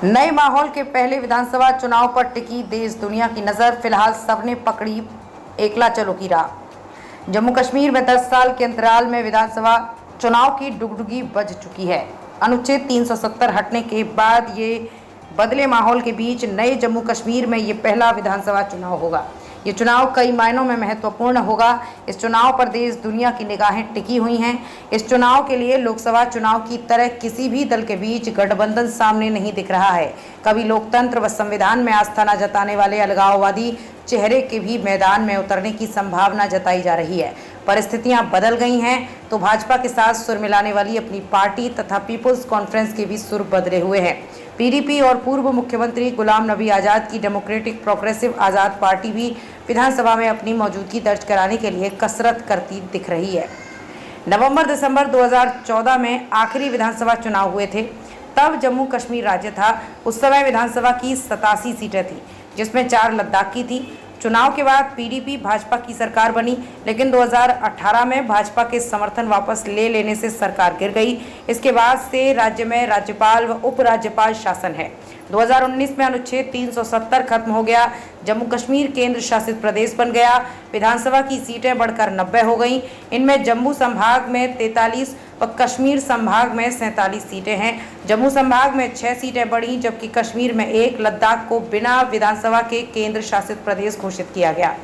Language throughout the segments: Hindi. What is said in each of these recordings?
नए माहौल के पहले विधानसभा चुनाव पर टिकी देश दुनिया की नजर। फिलहाल सबने पकड़ी एकला चलो की राह। जम्मू कश्मीर में 10 साल के अंतराल में विधानसभा चुनाव की डुगडुगी बज चुकी है। अनुच्छेद 370 हटने के बाद ये बदले माहौल के बीच नए जम्मू कश्मीर में ये पहला विधानसभा चुनाव होगा। ये चुनाव कई मायनों में महत्वपूर्ण होगा। इस चुनाव पर देश दुनिया की निगाहें टिकी हुई हैं। इस चुनाव के लिए लोकसभा चुनाव की तरह किसी भी दल के बीच गठबंधन सामने नहीं दिख रहा है। कभी लोकतंत्र व संविधान में आस्था न जताने वाले अलगाववादी चेहरे के भी मैदान में उतरने की संभावना जताई जा रही है। परिस्थितियां बदल गई हैं तो भाजपा के साथ सुर मिलाने वाली अपनी पार्टी तथा पीपुल्स कॉन्फ्रेंस के भी सुर बदले हुए हैं। पीडीपी और पूर्व मुख्यमंत्री गुलाम नबी आज़ाद की डेमोक्रेटिक प्रोग्रेसिव आज़ाद पार्टी भी विधानसभा में अपनी मौजूदगी दर्ज कराने के लिए कसरत करती दिख रही है। नवंबर-दिसंबर 2014 में आखिरी विधानसभा चुनाव हुए थे। तब जम्मू कश्मीर राज्य था। उस समय विधानसभा की 87 सीटें थी, जिसमें 4 लद्दाख की थी। चुनाव के बाद पीडीपी भाजपा की सरकार बनी, लेकिन 2018 में भाजपा के समर्थन वापस ले लेने से सरकार गिर गई। इसके बाद से राज्य में राज्यपाल व उपराज्यपाल शासन है। 2019 में अनुच्छेद 370 खत्म हो गया। जम्मू कश्मीर केंद्र शासित प्रदेश बन गया। विधानसभा की सीटें बढ़कर 90 हो गईं। इनमें जम्मू संभाग में 43 व कश्मीर संभाग में 47 सीटें हैं। जम्मू संभाग में 6 सीटें बढ़ी, जबकि कश्मीर में 1। लद्दाख को बिना विधानसभा के केंद्र शासित प्रदेश घोषित किया गया।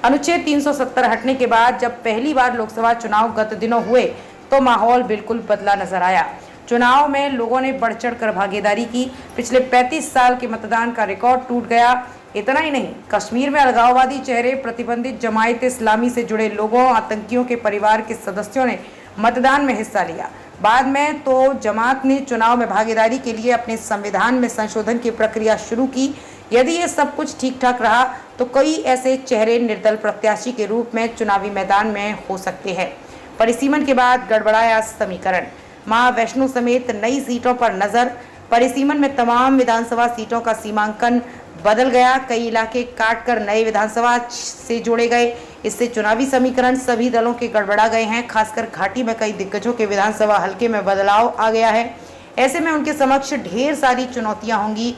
अनुच्छेद 370 हटने के बाद जब पहली बार लोकसभा चुनाव गत दिनों हुए तो माहौल बिल्कुल बदला नजर आया। चुनाव में लोगों ने बढ़ चढ़ कर भागीदारी की। पिछले 35 साल के मतदान का रिकॉर्ड टूट गया। इतना ही नहीं, कश्मीर में अलगाववादी चेहरे, प्रतिबंधित जमायत इस्लामी से जुड़े लोगों, आतंकियों के परिवार के सदस्यों ने मतदान में हिस्सा लिया। बाद में तो जमात ने चुनाव में भागीदारी के लिए अपने संविधान में संशोधन की प्रक्रिया शुरू की। यदि ये सब कुछ ठीक ठाक रहा तो कई ऐसे चेहरे निर्दल प्रत्याशी के रूप में चुनावी मैदान में हो सकते हैं। परिसीमन के बाद गड़बड़ाया समीकरण। मां वैष्णो समेत नई सीटों पर नजर। परिसीमन में तमाम विधानसभा सीटों का सीमांकन बदल गया। कई इलाके काटकर नए विधानसभा से जोड़े गए। इससे चुनावी समीकरण सभी दलों के गड़बड़ा गए हैं। खासकर घाटी में कई दिग्गजों के विधानसभा हल्के में बदलाव आ गया है। ऐसे में उनके समक्ष ढेर सारी चुनौतियां होंगी।